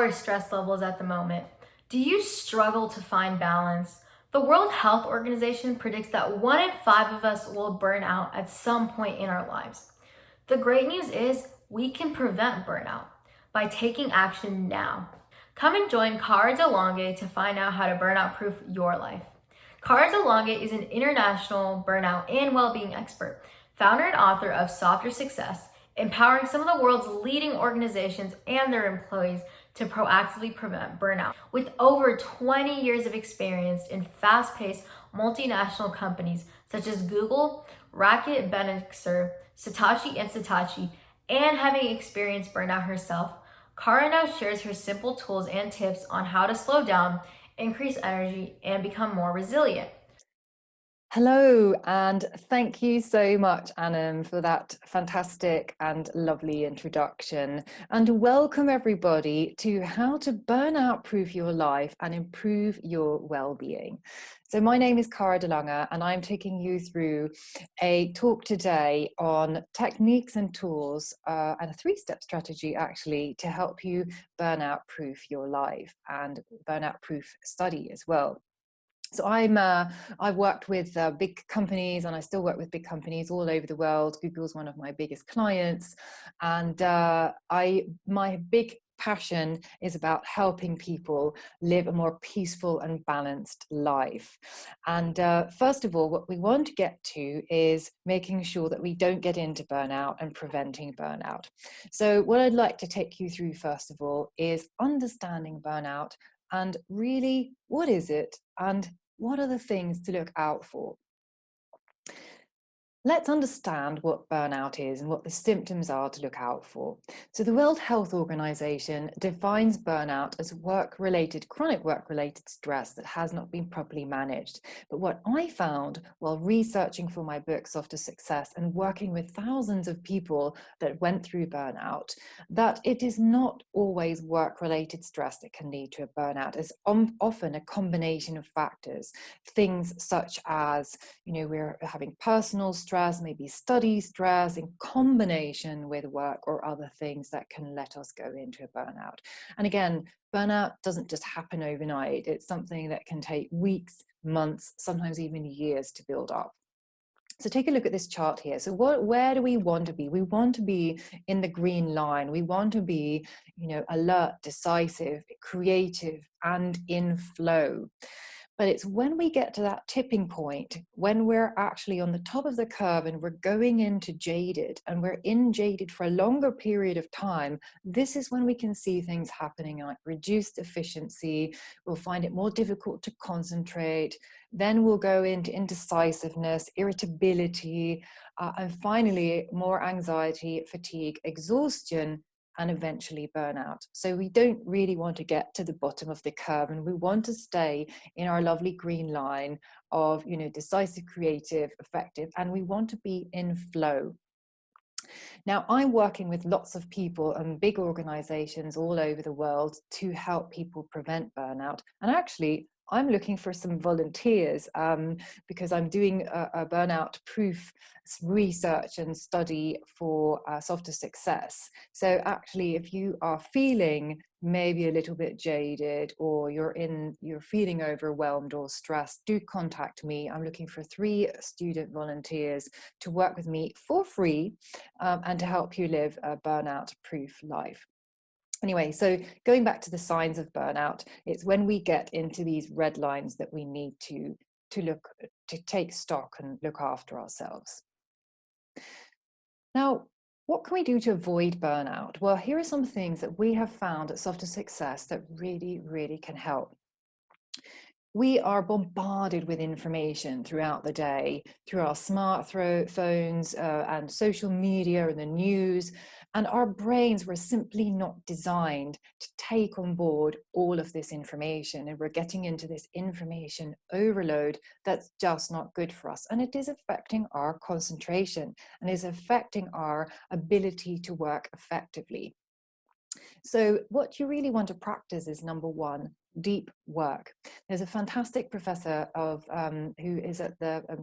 our stress levels at the moment? Do you struggle to find balance? The World Health Organization predicts that 1 in 5 of us will burn out at some point in our lives. The great news is we can prevent burnout by taking action now. Come and join Cara DeLonghe to find out how to burnout proof your life. Cara DeLonghe is an international burnout and well-being expert, founder and author of Softer Success, empowering some of the world's leading organizations and their employees to proactively prevent burnout. With over 20 years of experience in fast-paced multinational companies such as Google, Racket Benexer, Satoshi, and having experienced burnout herself, Cara now shares her simple tools and tips on how to slow down, increase energy, and become more resilient. Hello, and thank you so much, Anam, for that fantastic and lovely introduction. And welcome everybody to how to burnout proof your life and improve your well-being. So my name is Cara DeLonghe, and I'm taking you through a talk today on techniques and tools and a 3-step strategy actually to help you burnout proof your life and burnout proof study as well. So I've worked with big companies, and I still work with big companies all over the world. Google's one of my biggest clients, and my big passion is about helping people live a more peaceful and balanced life. And first of all, what we want to get to is making sure that we don't get into burnout and preventing burnout. So what I'd like to take you through first of all is understanding burnout, and really, what is it and what are the things to look out for? Let's understand what burnout is and what the symptoms are to look out for. So the World Health Organization defines burnout as chronic work-related stress that has not been properly managed. But what I found while researching for my book, Softer Success, and working with thousands of people that went through burnout, that it is not always work-related stress that can lead to a burnout. It's often a combination of factors, things such as, we're having personal stress, maybe study stress, in combination with work or other things that can let us go into a burnout. And again, burnout doesn't just happen overnight. It's something that can take weeks, months, sometimes even years to build up. So take a look at this chart here. So where do we want to be? We want to be in the green line. We want to be, alert, decisive, creative, and in flow. But it's when we get to that tipping point, when we're actually on the top of the curve and we're going into jaded, and we're in jaded for a longer period of time, this is when we can see things happening like reduced efficiency. We'll find it more difficult to concentrate. Then we'll go into indecisiveness, irritability, and finally more anxiety, fatigue, exhaustion, and eventually burnout. So we don't really want to get to the bottom of the curve, and we want to stay in our lovely green line of, decisive, creative, effective, and we want to be in flow. Now, I'm working with lots of people and big organizations all over the world to help people prevent burnout. And actually, I'm looking for some volunteers because I'm doing a burnout proof research and study for Softer Success. So actually, if you are feeling maybe a little bit jaded, or you're feeling overwhelmed or stressed, do contact me. I'm looking for 3 student volunteers to work with me for free and to help you live a burnout proof life. Anyway, so going back to the signs of burnout, it's when we get into these red lines that we need to take stock and look after ourselves. Now, what can we do to avoid burnout? Well, here are some things that we have found at Softer Success that really, really can help. We are bombarded with information throughout the day, through our smartphones and social media and the news, and our brains were simply not designed to take on board all of this information, and we're getting into this information overload that's just not good for us, and it is affecting our concentration and is affecting our ability to work effectively. So what you really want to practice is, number 1, deep work. There's a fantastic professor who is at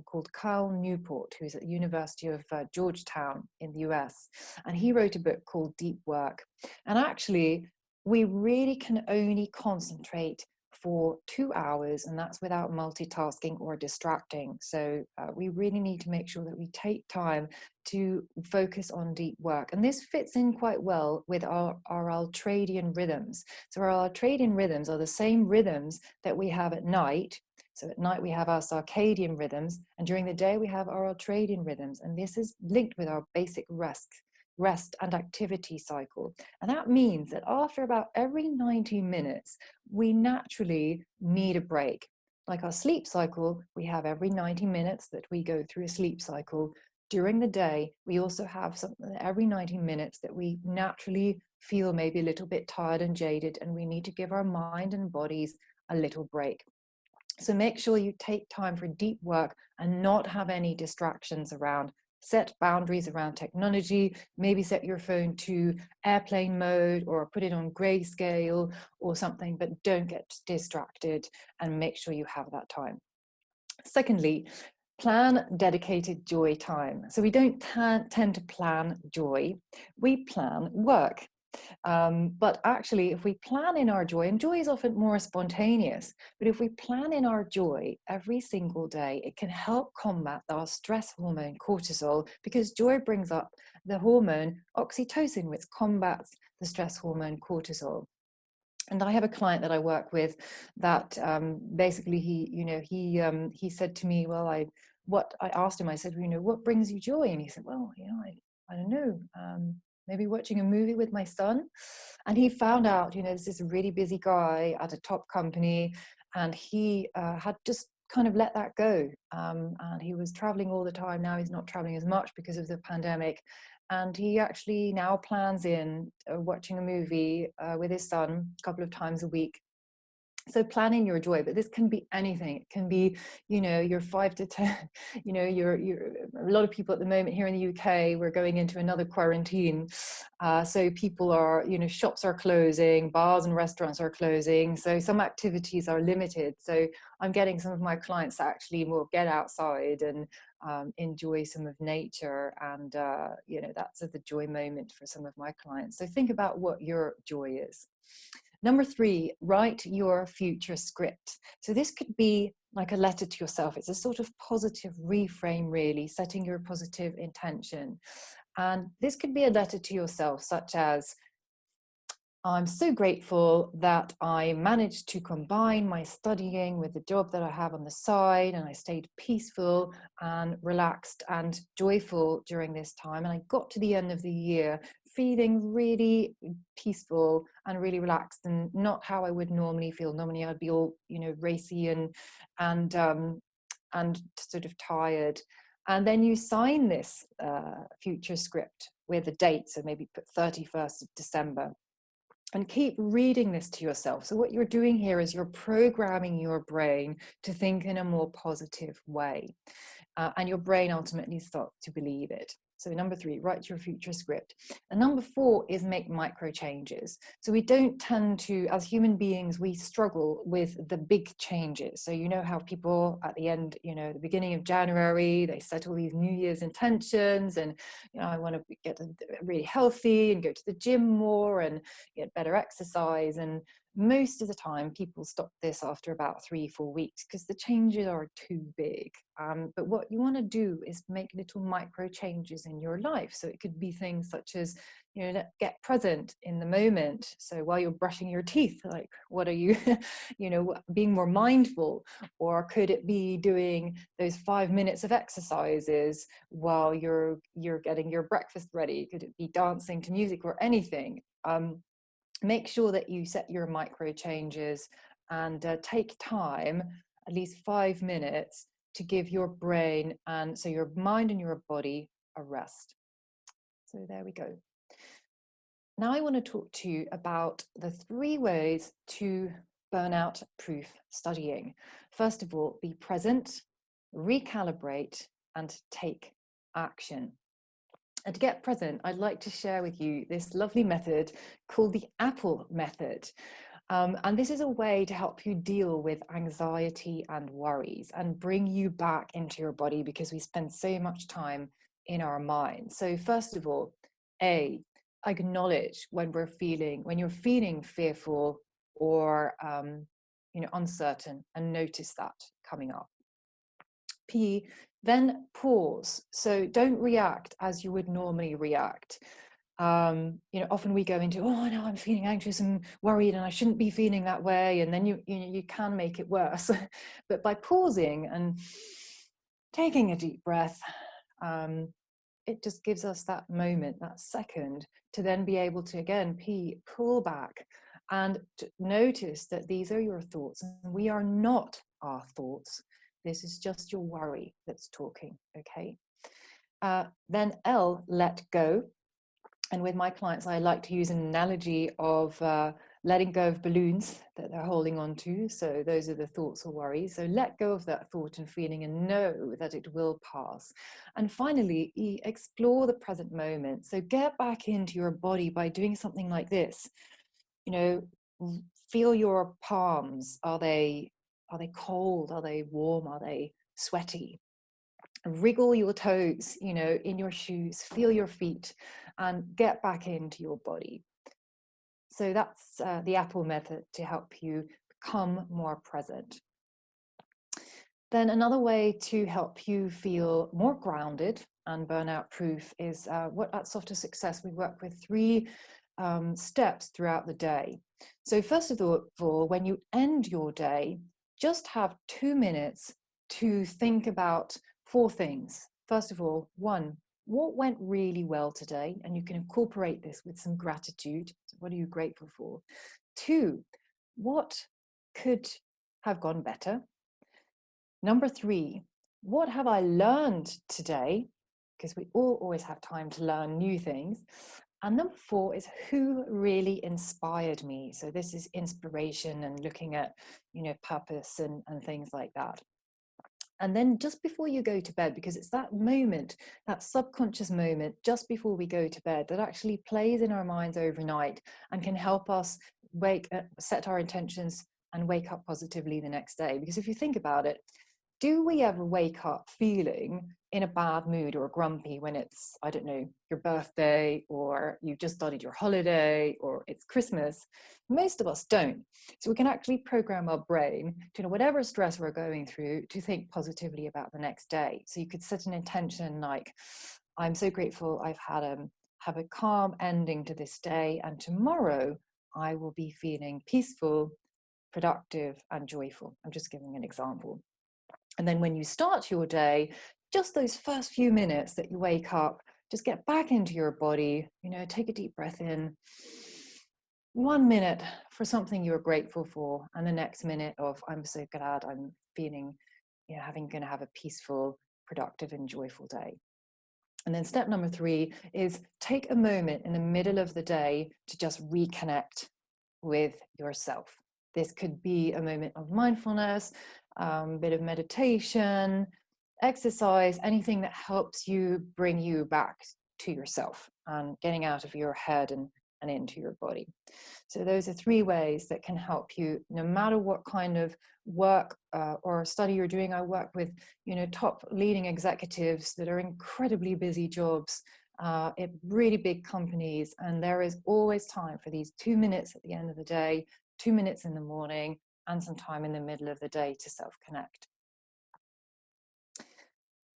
called Cal Newport, who's at the University of Georgetown in the US, and he wrote a book called Deep Work. And actually, we really can only concentrate for 2 hours, and that's without multitasking or distracting. So we really need to make sure that we take time to focus on deep work. And this fits in quite well with our ultradian rhythms. So our ultradian rhythms are the same rhythms that we have at night. So at night we have our circadian rhythms, and during the day we have our ultradian rhythms. And this is linked with our basic rest and activity cycle. And that means that after about every 90 minutes, we naturally need a break. Like our sleep cycle, we have every 90 minutes that we go through a sleep cycle. During the day, we also have something every 90 minutes that we naturally feel maybe a little bit tired and jaded, and we need to give our mind and bodies a little break. So make sure you take time for deep work and not have any distractions around. Set boundaries around technology, maybe set your phone to airplane mode or put it on grayscale or something, but don't get distracted and make sure you have that time. Secondly, plan dedicated joy time. So we don't tend to plan joy, we plan work. But actually, if we plan in our joy, and joy is often more spontaneous, but if we plan in our joy every single day, it can help combat our stress hormone cortisol, because joy brings up the hormone oxytocin, which combats the stress hormone cortisol. And I have a client that I work with that basically he said to me, well, I asked him, I said, what brings you joy? And he said, well, I don't know, maybe watching a movie with my son. And he found out, there's this really busy guy at a top company, and he had just kind of let that go. And he was traveling all the time. Now he's not traveling as much because of the pandemic. And he actually now plans in watching a movie with his son a couple of times a week. So plan in your joy, but this can be anything. It can be, your 5 to 10, you're a lot of people at the moment here in the UK, we're going into another quarantine. So people are, shops are closing, bars and restaurants are closing. So some activities are limited. So I'm getting some of my clients to actually more get outside and enjoy some of nature. And, that's the joy moment for some of my clients. So think about what your joy is. Number 3, write your future script. So this could be like a letter to yourself. It's a sort of positive reframe, really, setting your positive intention. And this could be a letter to yourself, such as, I'm so grateful that I managed to combine my studying with the job that I have on the side, and I stayed peaceful and relaxed and joyful during this time. And I got to the end of the year feeling really peaceful and really relaxed, and not how I would normally feel. Normally I'd be all, racy and sort of tired. And then you sign this future script with a date. So maybe put 31st of December. And keep reading this to yourself. So what you're doing here is you're programming your brain to think in a more positive way. And your brain ultimately starts to believe it. So number 3, write your future script. And number 4 is make micro changes. So we don't tend to, as human beings, we struggle with the big changes. So how people at the end, the beginning of January, they set all these New Year's intentions, and I want to get really healthy and go to the gym more and get better exercise. And most of the time people stop this after about 3-4 weeks because the changes are too big. But what you want to do is make little micro changes in your life. So it could be things such as, get present in the moment. So while you're brushing your teeth, like, what are you, being more mindful? Or could it be doing those 5 minutes of exercises while you're getting your breakfast ready? Could it be dancing to music or anything? Make sure that you set your micro changes and take time, at least 5 minutes, to give your brain, and so your mind and your body, a rest. So there we go. Now I want to talk to you about the 3 ways to burnout proof studying. First of all, be present, recalibrate, and take action. And to get present, I'd like to share with you this lovely method called the Apple method. And this is a way to help you deal with anxiety and worries and bring you back into your body, because we spend so much time in our minds. So first of all, A, acknowledge when you're feeling fearful or uncertain, and notice that coming up. P, then pause. So don't react as you would normally react. Often we go into, oh no, I'm feeling anxious and worried and I shouldn't be feeling that way, and then you can make it worse. But by pausing and taking a deep breath, it just gives us that moment, that second, to then be able to, again, pull back and to notice that these are your thoughts and we are not our thoughts. This is just your worry that's talking, okay? Then L, let go. And with my clients, I like to use an analogy of letting go of balloons that they're holding on to. So those are the thoughts or worries. So let go of that thought and feeling and know that it will pass. And finally, E, explore the present moment. So get back into your body by doing something like this. Feel your palms. Are they cold? Are they warm? Are they sweaty? Wriggle your toes, in your shoes, feel your feet, and get back into your body. So that's the Apple method to help you become more present. Then another way to help you feel more grounded and burnout proof is what at Softer Success, we work with 3 steps throughout the day. So first of all, when you end your day, just have 2 minutes to think about 4 things. First of all, 1, what went really well today? And you can incorporate this with some gratitude. So what are you grateful for? 2, what could have gone better? Number 3, what have I learned today? Because we all always have time to learn new things. And number 4 is who really inspired me. So this is inspiration and looking at, purpose and things like that. And then just before you go to bed, because it's that moment, that subconscious moment just before we go to bed that actually plays in our minds overnight and can help us set our intentions and wake up positively the next day. Because if you think about it, do we ever wake up feeling in a bad mood or grumpy when it's, I don't know, your birthday or you've just started your holiday or it's Christmas? Most of us don't. So we can actually program our brain to, whatever stress we're going through, to think positively about the next day. So you could set an intention like, I'm so grateful I've have a calm ending to this day, and tomorrow I will be feeling peaceful, productive, and joyful. I'm just giving an example. And then when you start your day, just those first few minutes that you wake up, just get back into your body, take a deep breath in. 1 minute for something you're grateful for, and the next minute of, I'm so glad I'm feeling, going to have a peaceful, productive, and joyful day. And then step number 3 is take a moment in the middle of the day to just reconnect with yourself. This could be a moment of mindfulness, bit of meditation, exercise, anything that helps you bring you back to yourself and getting out of your head and into your body. So those are 3 ways that can help you, no matter what kind of work or study you're doing. I work with, top leading executives that are incredibly busy jobs at really big companies, and there is always time for these 2 minutes at the end of the day, 2 minutes in the morning, and some time in the middle of the day to self-connect.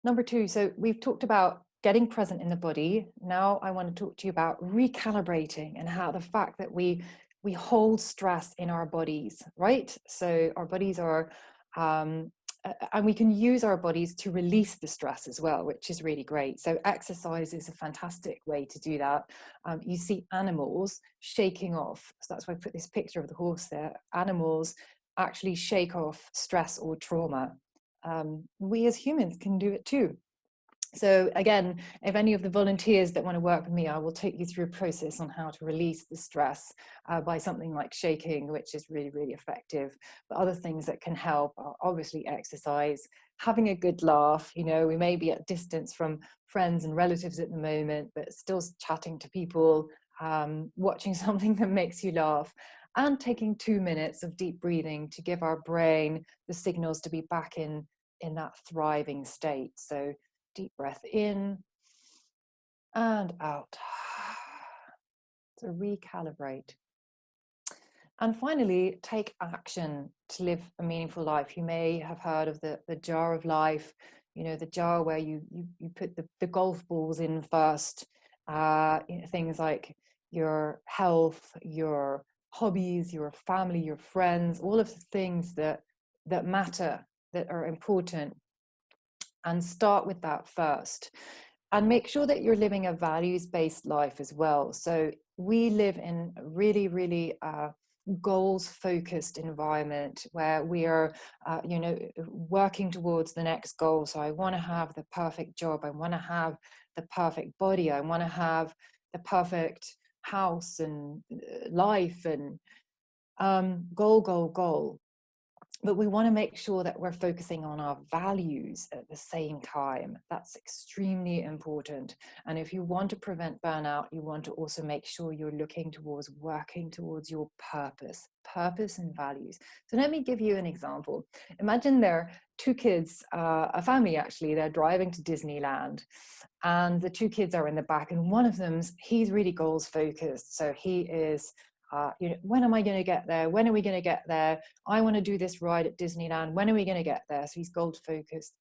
Number 2, so we've talked about getting present in the body. Now I want to talk to you about recalibrating and how the fact that we hold stress in our bodies, right? So our bodies are, and we can use our bodies to release the stress as well, which is really great. So exercise is a fantastic way to do that. You see animals shaking off. So that's why I put this picture of the horse there. Animals actually shake off stress or trauma. We as humans can do it too. So again, if any of the volunteers that want to work with me, I will take you through a process on how to release the stress by something like shaking, which is really, really effective. But other things that can help are obviously exercise, having a good laugh. We may be at distance from friends and relatives at the moment, but still chatting to people, watching something that makes you laugh, and taking 2 minutes of deep breathing to give our brain the signals to be back in that thriving state. So deep breath in and out. So recalibrate. And finally, take action to live a meaningful life. You may have heard of the jar of life, the jar where you put the golf balls in first, things like your health, your hobbies, your family, your friends, all of the things that matter, that are important, and start with that first. And make sure that you're living a values-based life as well. So we live in a really, really goals-focused environment where we are, working towards the next goal. So I want to have the perfect job. I want to have the perfect body. I want to have the perfect house and life, and goal. But we want to make sure that we're focusing on our values at the same time. That's extremely important. And if you want to prevent burnout, you want to also make sure you're working towards your purpose and values. So let me give you an example. Imagine there are two kids, a family actually, they're driving to Disneyland. And the two kids are in the back, and one of he's really goals focused. So he is, when am I going to get there? When are we going to get there? I want to do this ride at Disneyland. When are we going to get there? So he's goals focused.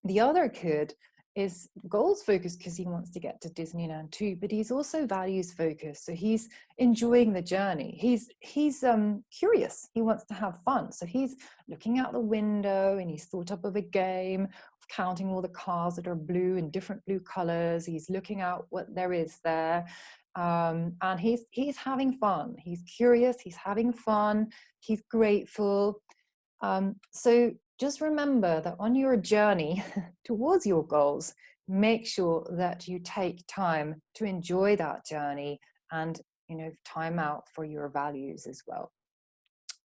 The other kid is goals focused because he wants to get to Disneyland too, but he's also values focused. So he's enjoying the journey. He's curious. He wants to have fun. So he's looking out the window and he's thought up of a game of counting all the cars that are blue in different blue colors. He's looking out what there is there. And he's having fun. He's curious. He's having fun. He's grateful. So just remember that on your journey towards your goals, make sure that you take time to enjoy that journey and, time out for your values as well.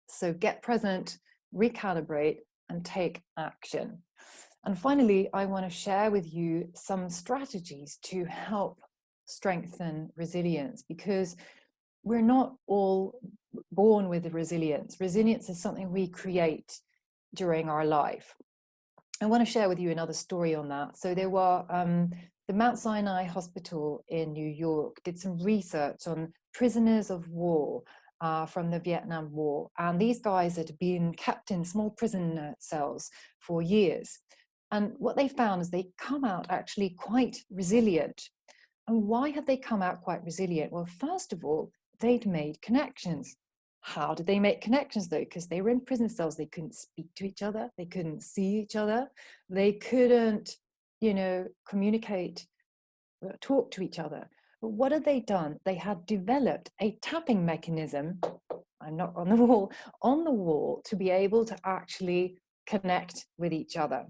So get present, recalibrate, and take action. And finally, I want to share with you some strategies to help strengthen resilience, because we're not all born with resilience. Resilience is something we create during our life. I want to share with you another story on that. So there were the Mount Sinai Hospital in New York did some research on prisoners of war from the Vietnam War. And these guys had been kept in small prison cells for years. And what they found is they come out actually quite resilient. And why have they come out quite resilient? Well, first of all, they'd made connections. How did they make connections though? Because they were in prison cells, they couldn't speak to each other, they couldn't see each other, they couldn't, communicate, talk to each other. But what had they done? They had developed a tapping mechanism, I'm not on the wall to be able to actually connect with each other.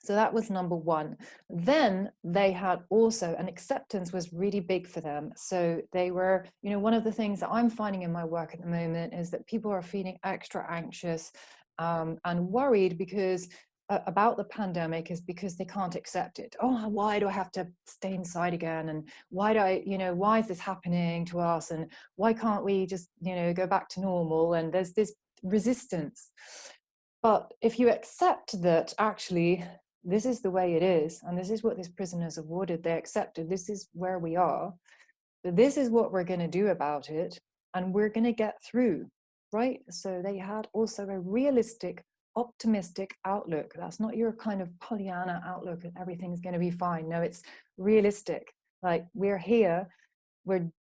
So that was number one. Then they had also, and acceptance was really big for them. So they were, one of the things that I'm finding in my work at the moment is that people are feeling extra anxious and worried because about the pandemic is because they can't accept it. Oh, why do I have to stay inside again? And why do why is this happening to us? And why can't we just, go back to normal? And there's this resistance. But if you accept that actually this is the way it is, and this is what these prisoners awarded, they accepted this is where we are, this is what we're going to do about it, and we're going to get through, right? So they had also a realistic, optimistic outlook. That's not your kind of Pollyanna outlook and everything's going to be fine. No, it's realistic. Like, we're here,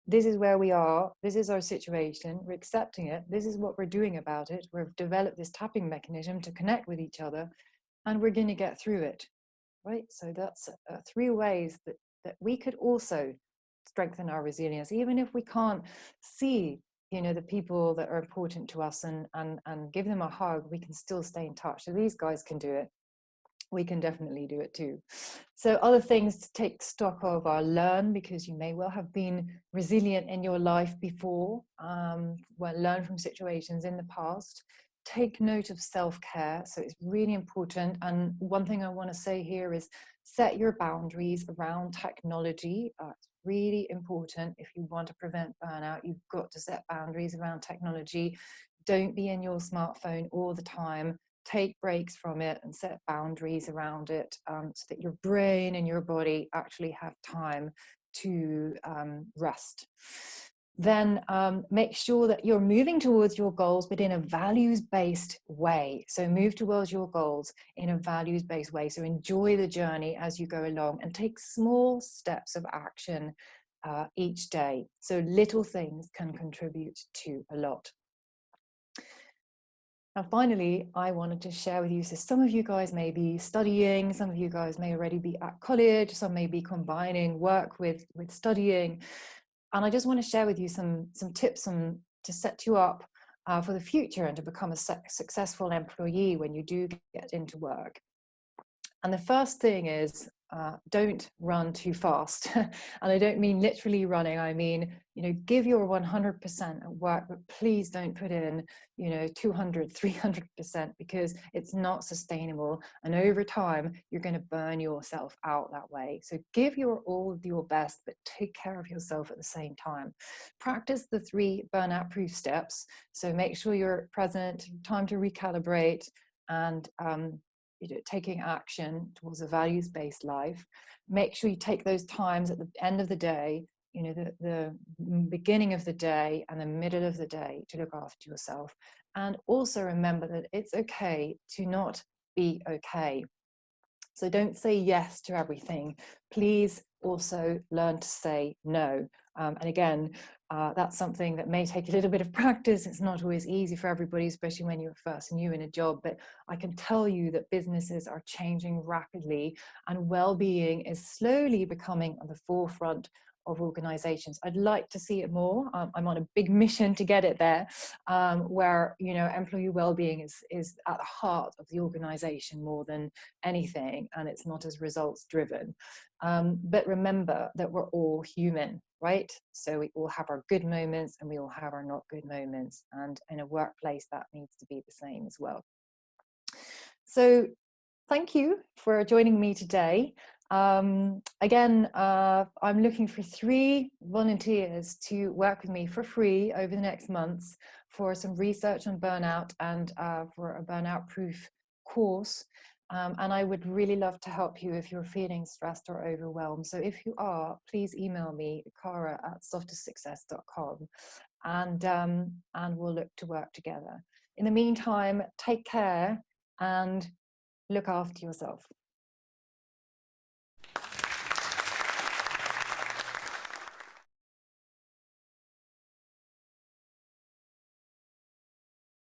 this is where we are, this is our situation, we're accepting it, this is what we're doing about it, we've developed this tapping mechanism to connect with each other, and we're going to get through it, right? So that's 3 ways that we could also strengthen our resilience, even if we can't see, the people that are important to us and give them a hug, we can still stay in touch. So these guys can do it. We can definitely do it too. So other things to take stock of are learn, because you may well have been resilient in your life before, learn from situations in the past. Take note of self-care. So it's really important. And one thing I want to say here is set your boundaries around technology. It's really important. If you want to prevent burnout, you've got to set boundaries around technology. Don't be in your smartphone all the time. Take breaks from it and set boundaries around it, so that your brain and your body actually have time to rest. Then make sure that you're moving towards your goals, but in a values-based way. So move towards your goals in a values-based way. So enjoy the journey as you go along and take small steps of action each day. So little things can contribute to a lot. Now, finally, I wanted to share with you, so some of you guys may be studying, some of you guys may already be at college, some may be combining work with studying. And I just want to share with you some tips to set you up for the future and to become a successful employee when you do get into work. And the first thing is, don't run too fast. And I don't mean literally running. I mean, give your 100% at work, but please don't put in, 200, 300%, because it's not sustainable. And over time, you're going to burn yourself out that way. So give all of your best, but take care of yourself at the same time. Practice the 3 burnout proof steps. So make sure you're present, time to recalibrate, and taking action towards a values-based life. Make sure you take those times at the end of the day, the beginning of the day and the middle of the day, to look after yourself. And also remember that it's okay to not be okay. So don't say yes to everything. Please also learn to say no. And again, that's something that may take a little bit of practice. It's not always easy for everybody, especially when you're first new in a job. But I can tell you that businesses are changing rapidly, and well-being is slowly becoming at the forefront of organizations. I'd like to see it more. I'm on a big mission to get it there, where employee well-being is at the heart of the organization more than anything, and it's not as results driven. But remember that we're all human, right? So we all have our good moments and we all have our not good moments, and in a workplace that needs to be the same as well. So thank you for joining me today. Again, I'm looking for 3 volunteers to work with me for free over the next months for some research on burnout and for a burnout proof course. And I would really love to help you if you're feeling stressed or overwhelmed. So if you are, please email me, cara@softestsuccess.com, and we'll look to work together. In the meantime, take care and look after yourself.